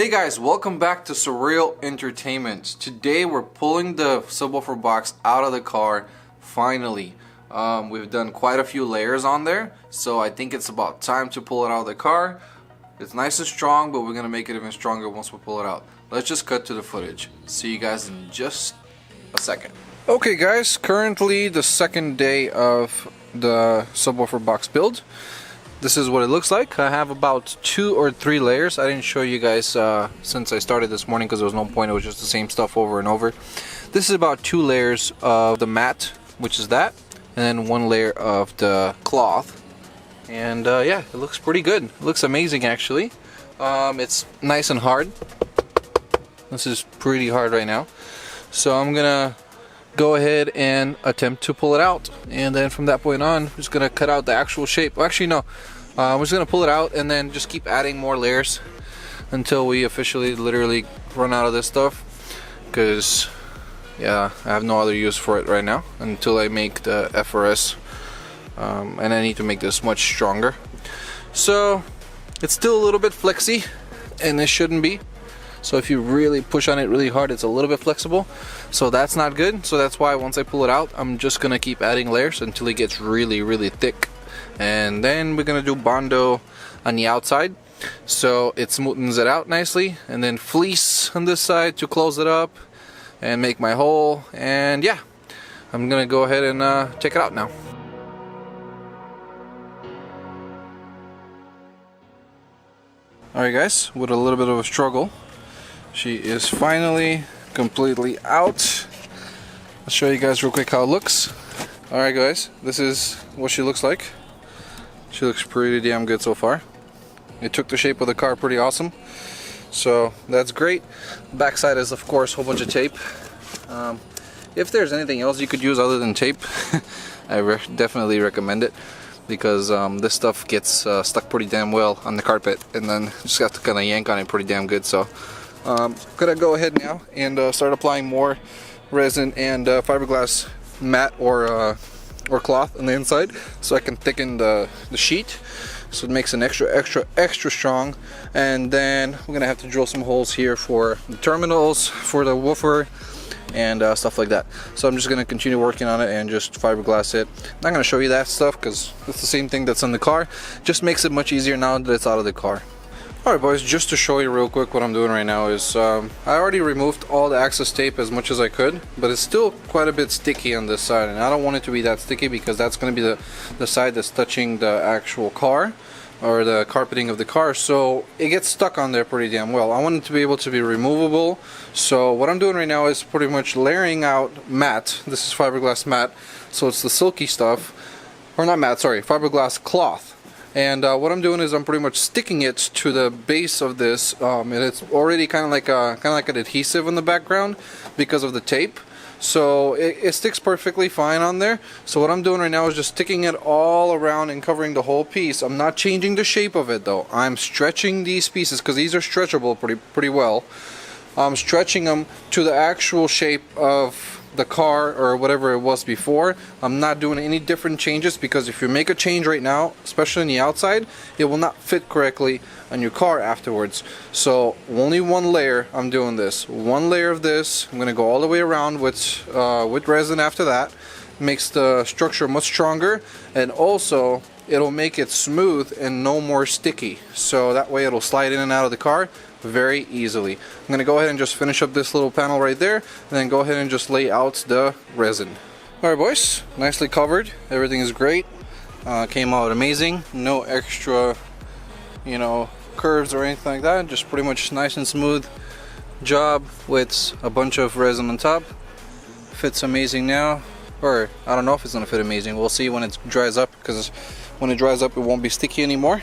Hey guys, welcome back to Surreal Entertainment. Today we're pulling the subwoofer box out of the car, finally. We've done quite a few layers on there, so I think it's about time to pull it out of the car. It's nice and strong, but we're going to make it even stronger once we pull it out. Let's just cut to the footage. See you guys in just a second. Okay guys, currently the second day of the subwoofer box build. This is what it looks like. I have about 2 or 3 layers. I didn't show you guys since I started this morning because there was no point. It was just the same stuff over and over. This is about 2 layers of the mat, which is that, and then 1 layer of the cloth. And yeah, it looks pretty good. It looks amazing actually. It's nice and hard. This is pretty hard right now. So I'm gonna go ahead and attempt to pull it out, and then from that point on I'm just gonna cut out the actual shape. Well, actually no, I'm just gonna pull it out and then just keep adding more layers until we officially literally run out of this stuff, because yeah, I have no other use for it right now until I make the FRS, and I need to make this much stronger. So it's still a little bit flexy, and it shouldn't be. So if you really push on it really hard, it's a little bit flexible, so that's not good. So that's why once I pull it out, I'm just gonna keep adding layers until it gets really thick, and then we're gonna do Bondo on the outside so it smoothens it out nicely, and then fleece on this side to close it up and make my hole. And yeah, I'm gonna go ahead and check it out now. Alright guys, with a little bit of a struggle, she is finally completely out. I'll show you guys real quick how it looks. Alright guys, this is what she looks like. She looks pretty damn good so far. It took the shape of the car pretty awesome, so that's great. Backside is of course a whole bunch of tape. If there's anything else you could use other than tape, I definitely recommend it, because this stuff gets stuck pretty damn well on the carpet, and then you just have to kind of yank on it pretty damn good. So gonna go ahead now and start applying more resin and fiberglass mat or cloth on the inside, so I can thicken the sheet, so it makes it extra strong. And then we're gonna have to drill some holes here for the terminals for the woofer and stuff like that. So I'm just gonna continue working on it and just fiberglass it. I'm not gonna show you that stuff because it's the same thing that's in the car. Just makes it much easier now that it's out of the car. Alright boys, just to show you real quick what I'm doing right now is I already removed all the access tape as much as I could, but it's still quite a bit sticky on this side, and I don't want it to be that sticky because that's going to be the side that's touching the actual car or the carpeting of the car, so it gets stuck on there pretty damn well. I want it to be able to be removable, so what I'm doing right now is pretty much layering out mat. This is fiberglass mat, so it's the silky stuff, or not mat, sorry, fiberglass cloth. And what I'm doing is I'm pretty much sticking it to the base of this, and it's already kind of like an adhesive in the background because of the tape, so it sticks perfectly fine on there. So what I'm doing right now is just sticking it all around and covering the whole piece. I'm not changing the shape of it though. I'm stretching these pieces because these are stretchable pretty well. I'm stretching them to the actual shape of the car or whatever it was before. I'm not doing any different changes, because if you make a change right now, especially on the outside, it will not fit correctly on your car afterwards. So only 1 layer. I'm doing this 1 layer of this. I'm gonna go all the way around with resin after that. Makes the structure much stronger, and also it'll make it smooth and no more sticky, so that way it'll slide in and out of the car very easily. I'm gonna go ahead and just finish up this little panel right there, and then go ahead and just lay out the resin. Alright boys, nicely covered. Everything is great. Came out amazing. No extra, you know, curves or anything like that. Just pretty much nice and smooth job with a bunch of resin on top. Fits amazing now. Or I don't know if it's gonna fit amazing. We'll see when it dries up, because when it dries up it won't be sticky anymore.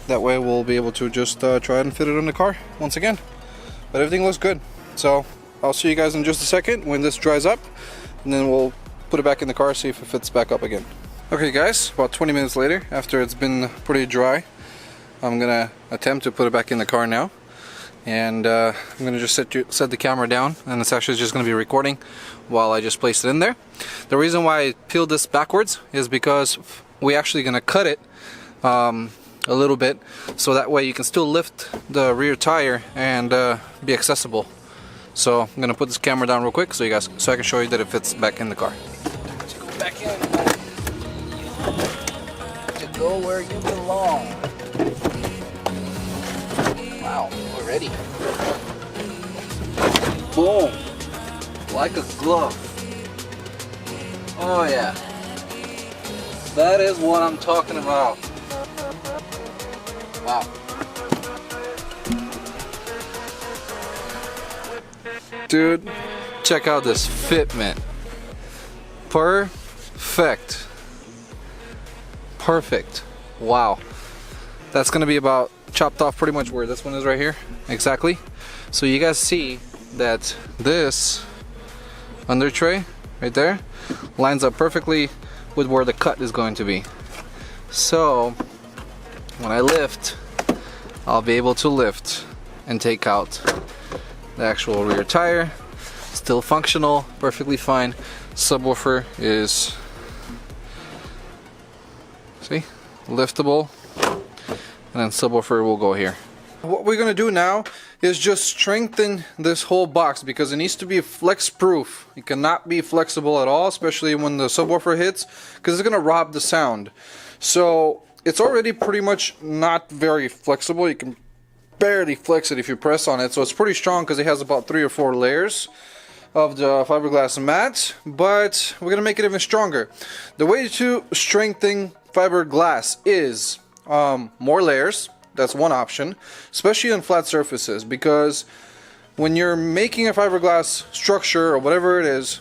That way we'll be able to just try and fit it on the car once again. But everything looks good. So I'll see you guys in just a second when this dries up, and then we'll put it back in the car, see if it fits back up again. Okay guys, about 20 minutes later, after it's been pretty dry, I'm gonna attempt to put it back in the car now. And I'm gonna just set the camera down, and it's actually just gonna be recording while I just place it in there. The reason why I peeled this backwards is because we're actually gonna cut it a little bit, so that way you can still lift the rear tire and be accessible. So I'm gonna put this camera down real quick so I can show you that it fits back in the car. To go back in, to go where you belong. Wow, we're ready. Boom, like a glove. Oh yeah, that is what I'm talking about. Wow. Dude, check out this fitment. Perfect. Perfect. Wow. That's gonna be about chopped off pretty much where this one is right here. Exactly. So you guys see that this under tray right there lines up perfectly with where the cut is going to be. So when I lift, I'll be able to lift and take out the actual rear tire. Still functional, perfectly fine. Subwoofer is, see, liftable, and then subwoofer will go here. What we're gonna do now is just strengthen this whole box because it needs to be flex proof. It cannot be flexible at all, especially when the subwoofer hits, because it's gonna rob the sound. So it's already pretty much not very flexible. You can barely flex it if you press on it, so it's pretty strong because it has about 3 or 4 layers of the fiberglass mat, but we're gonna make it even stronger. The way to strengthen fiberglass is more layers. That's one option, especially on flat surfaces, because when you're making a fiberglass structure or whatever it is,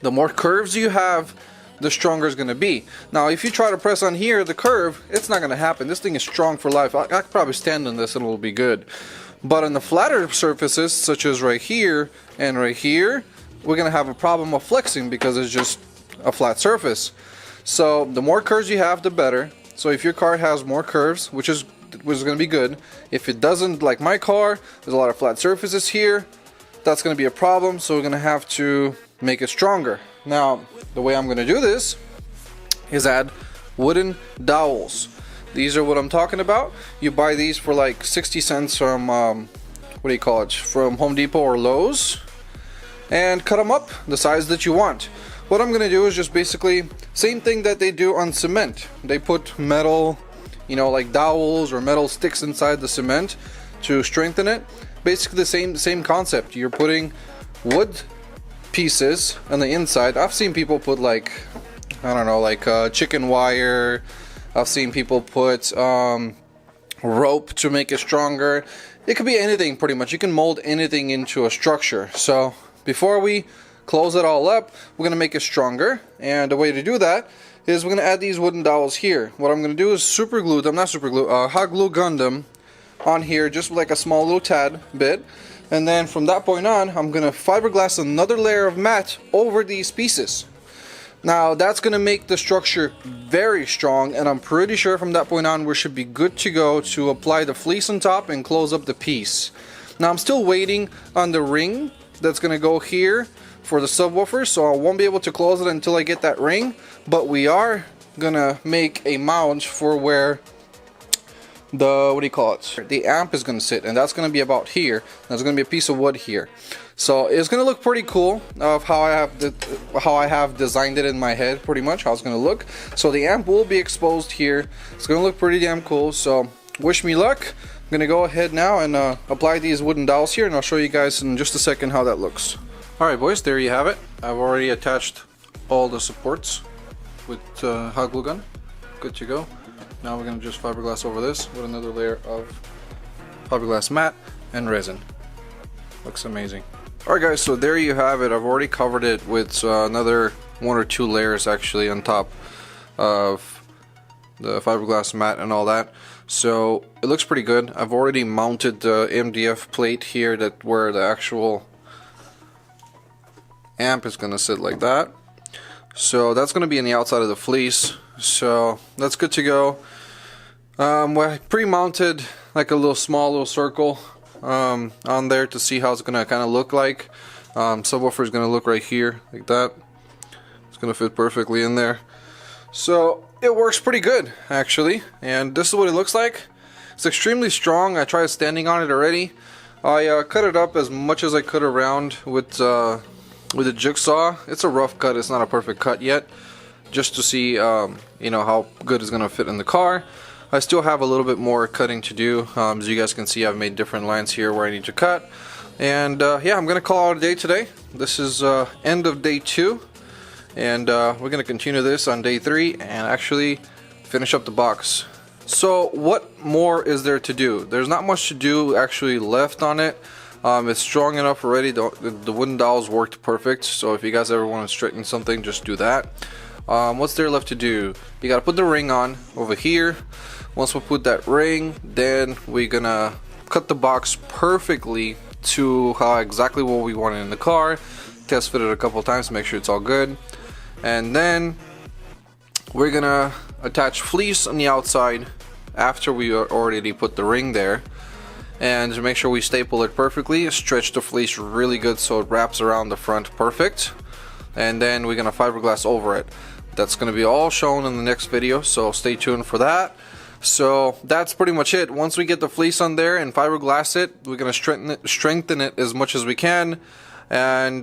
the more curves you have, the stronger it's going to be. Now if you try to press on here, the curve, it's not going to happen. This thing is strong for life. I could probably stand on this and it'll be good. But on the flatter surfaces, such as right here and right here, we're going to have a problem of flexing because it's just a flat surface. So the more curves you have, the better. So if your car has more curves, which is going to be good. If it doesn't, like my car, there's a lot of flat surfaces here, that's going to be a problem, so we're going to have to make it stronger. Now the way I'm going to do this is add wooden dowels. These are what I'm talking about. You buy these for like 60 cents from what do you call it, from Home Depot or Lowe's, and cut them up the size that you want. What I'm going to do is just basically same thing that they do on cement. They put metal, you know, like dowels or metal sticks inside the cement to strengthen it. Basically the same concept. You're putting wood pieces on the inside. I've seen people put like, I don't know, like chicken wire. I've seen people put rope to make it stronger. It could be anything pretty much. You can mold anything into a structure. So before we close it all up, we're gonna make it stronger, and the way to do that is we're gonna add these wooden dowels here. What I'm gonna do is hot glue gun them on here, just like a small little tad bit, and then from that point on, I'm gonna fiberglass another layer of mat over these pieces. Now that's gonna make the structure very strong, and I'm pretty sure from that point on we should be good to go to apply the fleece on top and close up the piece. Now I'm still waiting on the ring that's gonna go here for the subwoofer, so I won't be able to close it until I get that ring, but we are gonna make a mount for where the, what do you call it, the amp is gonna sit, and that's gonna be about here. There's gonna be a piece of wood here, so it's gonna look pretty cool of how I have designed it in my head, pretty much how it's gonna look. So the amp will be exposed here. It's gonna look pretty damn cool, so wish me luck. I'm gonna go ahead now and apply these wooden dowels here, and I'll show you guys in just a second how that looks. Alright boys, there you have it. I've already attached all the supports with hot glue gun. Good to go. Now we're going to just fiberglass over this with another layer of fiberglass mat and resin. Looks amazing. Alright guys, so there you have it. I've already covered it with another 1 or 2 layers actually on top of the fiberglass mat and all that. So it looks pretty good. I've already mounted the MDF plate here that where the actual amp is gonna sit, like that. So that's gonna be in the outside of the fleece, so that's good to go. I pre-mounted like a small little circle on there to see how it's gonna kind of look like. Subwoofer is gonna look right here like that. It's gonna fit perfectly in there. So it works pretty good actually, and this is what it looks like. It's extremely strong. I tried standing on it already. I cut it up as much as I could around with a jigsaw. It's a rough cut, it's not a perfect cut yet, just to see you know, how good it's gonna fit in the car. I still have a little bit more cutting to do. As you guys can see, I've made different lines here where I need to cut. And yeah, I'm gonna call it a day today. This is end of day 2, and we're gonna continue this on day 3 and actually finish up the box. So what more is there to do? There's not much to do actually left on it. It's strong enough already. The wooden dowels worked perfect, so if you guys ever want to straighten something, just do that. What's there left to do? You gotta put the ring on over here. Once we put that ring, then we're gonna cut the box perfectly to how exactly what we wanted in the car. Test fit it a couple times to make sure it's all good, and then we're gonna attach fleece on the outside after we already put the ring there, and to make sure we staple it perfectly, stretch the fleece really good so it wraps around the front perfect, and then we're gonna fiberglass over it. That's gonna be all shown in the next video, so stay tuned for that. So that's pretty much it. Once we get the fleece on there and fiberglass it, we're gonna strengthen it as much as we can, and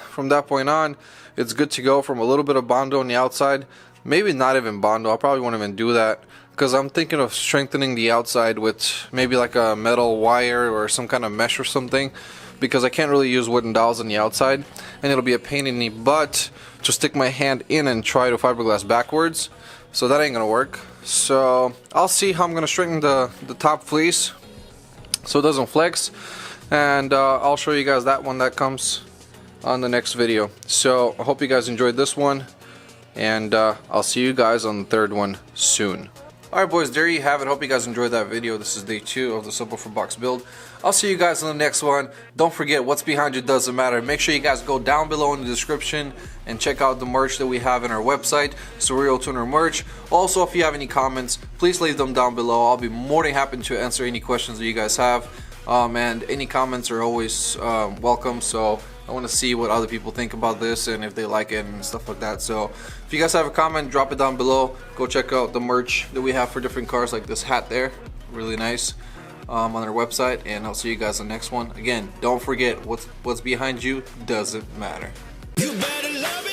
from that point on, it's good to go. From a little bit of Bondo on the outside, maybe not even Bondo, I probably won't even do that, because I'm thinking of strengthening the outside with maybe like a metal wire or some kind of mesh or something, because I can't really use wooden dowels on the outside, and it'll be a pain in the butt to stick my hand in and try to fiberglass backwards, so that ain't gonna work. So I'll see how I'm gonna straighten the top fleece so it doesn't flex, and I'll show you guys that one that comes on the next video. So I hope you guys enjoyed this one, and I'll see you guys on the third one soon. Alright boys, there you have it. Hope you guys enjoyed that video. This is day 2 of the Subwoofer box build. I'll see you guys in the next one. Don't forget, what's behind you doesn't matter. Make sure you guys go down below in the description and check out the merch that we have in our website, Surreal Tuner merch. Also, if you have any comments, please leave them down below. I'll be more than happy to answer any questions that you guys have. And any comments are always welcome, so I want to see what other people think about this and if they like it and stuff like that. So if you guys have a comment, drop it down below. Go check out the merch that we have for different cars, like this hat there, really nice, on our website, and I'll see you guys in the next one. Again, don't forget, what's behind you doesn't matter. You better love it.